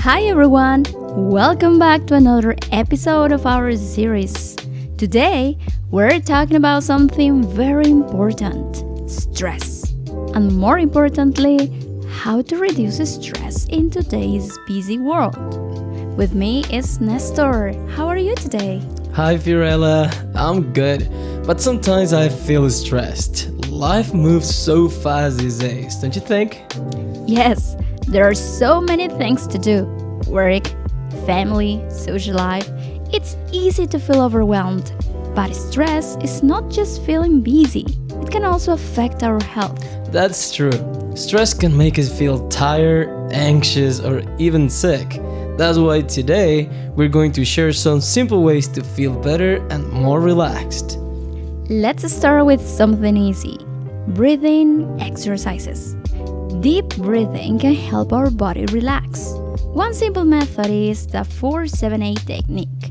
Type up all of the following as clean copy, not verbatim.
Hi everyone! Welcome back to another episode of our series. Today, we're talking about something very important: stress. And more importantly, how to reduce stress in today's busy world. With me is Nestor. How are you today? Hi Fiorella, I'm good, but sometimes I feel stressed. Life moves so fast these days, don't you think? Yes, there are so many things to do. Work, family, social life. It's easy to feel overwhelmed. But stress is not just feeling busy. It can also affect our health. That's true. Stress can make us feel tired, anxious, or even sick. That's why today we're going to share some simple ways to feel better and more relaxed. Let's start with something easy. Breathing exercises. Deep breathing can help our body relax. One simple method is the 4-7-8 technique.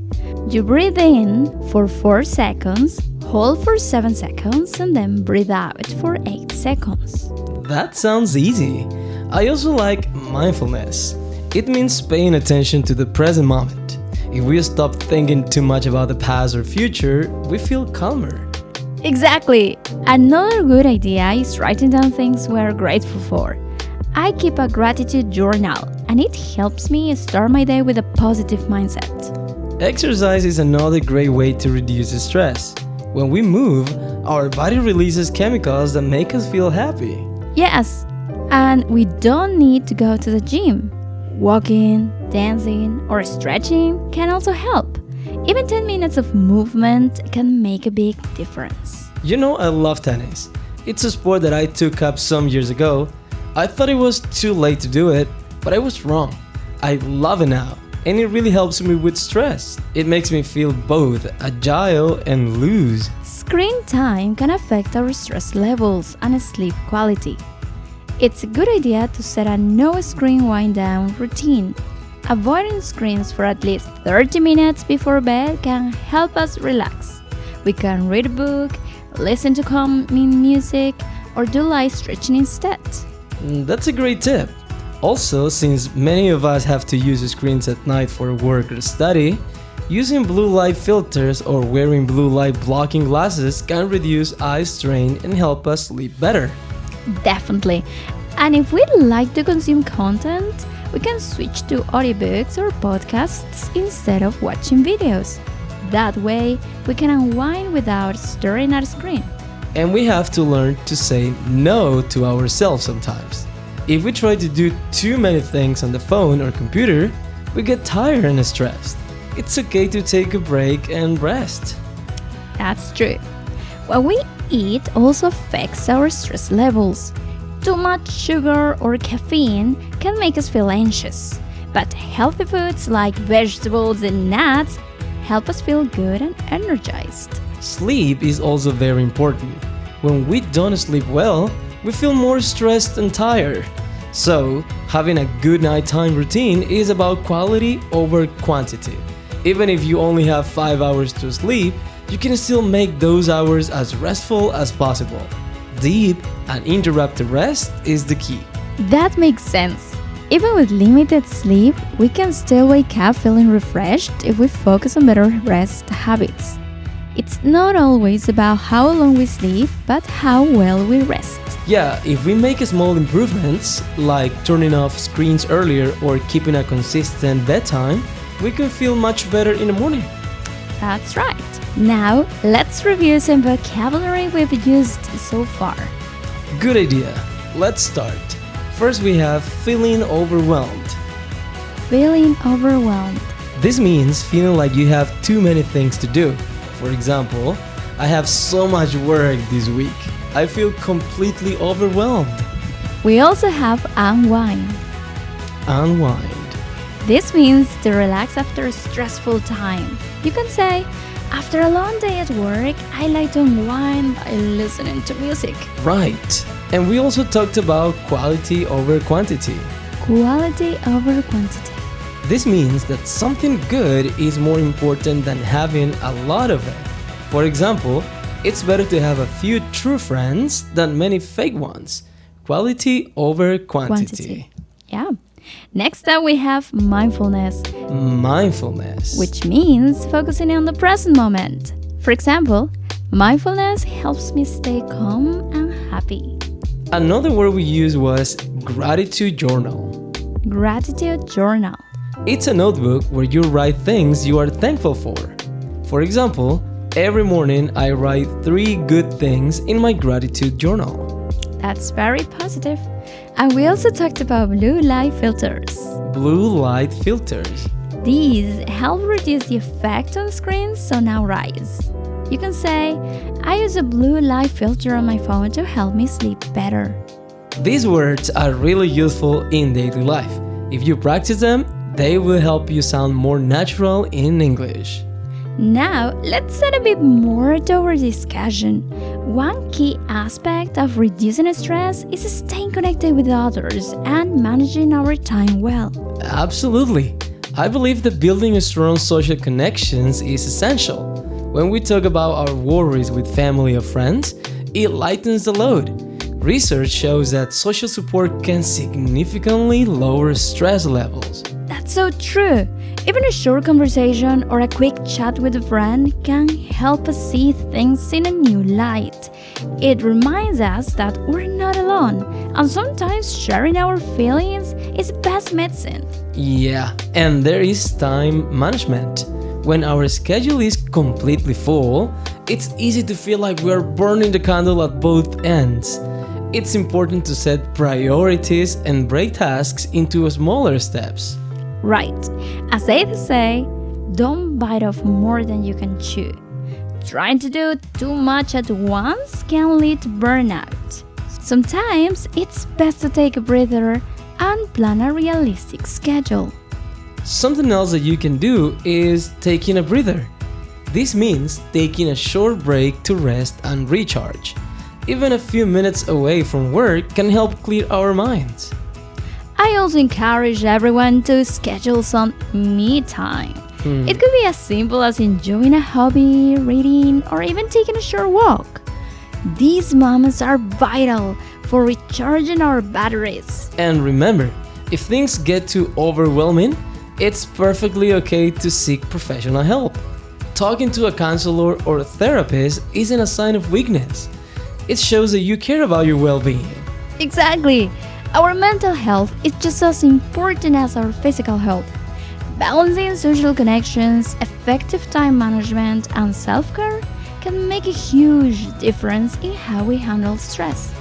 You breathe in for 4 seconds, hold for 7 seconds, and then breathe out for 8 seconds. That sounds easy. I also like mindfulness. It means paying attention to the present moment. If we stop thinking too much about the past or future, we feel calmer. Exactly! Another good idea is writing down things we're grateful for. I keep a gratitude journal, and it helps me start my day with a positive mindset. Exercise is another great way to reduce stress. When we move, our body releases chemicals that make us feel happy. Yes, and we don't need to go to the gym. Walking, dancing, or stretching can also help. Even 10 minutes of movement can make a big difference. You know, I love tennis. It's a sport that I took up some years ago. I thought it was too late to do it, but I was wrong. I love it now, and it really helps me with stress. It makes me feel both agile and loose. Screen time can affect our stress levels and sleep quality. It's a good idea to set a no-screen wind-down routine. Avoiding screens for at least 30 minutes before bed can help us relax. We can read a book, listen to calming music, or do light stretching instead. That's a great tip. Also, since many of us have to use screens at night for work or study, using blue light filters or wearing blue light blocking glasses can reduce eye strain and help us sleep better. Definitely. And if we'd like to consume content, we can switch to audiobooks or podcasts instead of watching videos. That way, we can unwind without staring at a screen. And we have to learn to say no to ourselves sometimes. If we try to do too many things on the phone or computer, we get tired and stressed. It's okay to take a break and rest. That's true. What we eat also affects our stress levels. Too much sugar or caffeine can make us feel anxious, but healthy foods like vegetables and nuts help us feel good and energized. Sleep is also very important. When we don't sleep well, we feel more stressed and tired. So, having a good nighttime routine is about quality over quantity. Even if you only have 5 hours to sleep, you can still make those hours as restful as possible. Deep and uninterrupted rest is the key. That makes sense. Even with limited sleep, we can still wake up feeling refreshed if we focus on better rest habits. It's not always about how long we sleep, but how well we rest. Yeah, if we make small improvements, like turning off screens earlier or keeping a consistent bedtime, we can feel much better in the morning. That's right. Now, let's review some vocabulary we've used so far. Good idea. Let's start. First, we have feeling overwhelmed. Feeling overwhelmed. This means feeling like you have too many things to do. For example, I have so much work this week. I feel completely overwhelmed. We also have unwind. Unwind. This means to relax after a stressful time. You can say, after a long day at work, I like to unwind by listening to music. Right. And we also talked about quality over quantity. Quality over quantity. This means that something good is more important than having a lot of it. For example, it's better to have a few true friends than many fake ones. Quality over quantity. Yeah. Next up, we have mindfulness, Mindfulness. which means focusing on the present moment. For example, mindfulness helps me stay calm and happy. Another word we used was gratitude journal. Gratitude journal. It's a notebook where you write things you are thankful for. For example, every morning I write 3 good things in my gratitude journal. That's very positive. And we also talked about blue light filters. Blue light filters. These help reduce the effect on screens on our eyes. You can say, I use a blue light filter on my phone to help me sleep better. These words are really useful in daily life. If you practice them, they will help you sound more natural in English. Now, let's add a bit more to our discussion. One key aspect of reducing stress is staying connected with others and managing our time well. Absolutely. I believe that building strong social connections is essential. When we talk about our worries with family or friends, it lightens the load. Research shows that social support can significantly lower stress levels. That's so true. Even a short conversation or a quick chat with a friend can help us see things in a new light. It reminds us that we're not alone, and sometimes sharing our feelings is the best medicine. Yeah, and there is time management. When our schedule is completely full, it's easy to feel like we're burning the candle at both ends. It's important to set priorities and break tasks into smaller steps. Right. As they say, don't bite off more than you can chew. Trying to do too much at once can lead to burnout. Sometimes it's best to take a breather and plan a realistic schedule. Something else that you can do is taking a breather. This means taking a short break to rest and recharge. Even a few minutes away from work can help clear our minds. I also encourage everyone to schedule some me time. It could be as simple as enjoying a hobby, reading, or even taking a short walk. These moments are vital for recharging our batteries. And remember, if things get too overwhelming, it's perfectly okay to seek professional help. Talking to a counselor or a therapist isn't a sign of weakness. It shows that you care about your well-being. Exactly. Our mental health is just as important as our physical health. Balancing social connections, effective time management, and self-care can make a huge difference in how we handle stress.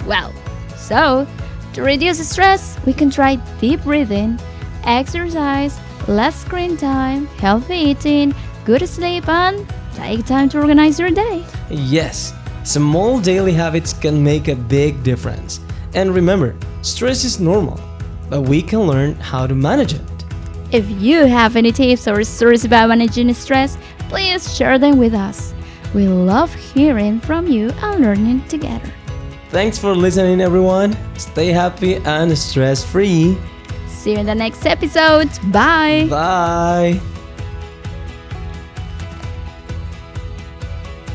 Well, so to reduce stress, we can try deep breathing, exercise, less screen time, healthy eating, good sleep, and take time to organize your day. Yes, small daily habits can make a big difference. And remember, stress is normal, but we can learn how to manage it. If you have any tips or stories about managing stress, please share them with us. We love hearing from you and learning together. Thanks for listening, everyone. Stay happy and stress-free. See you in the next episode. Bye. Bye.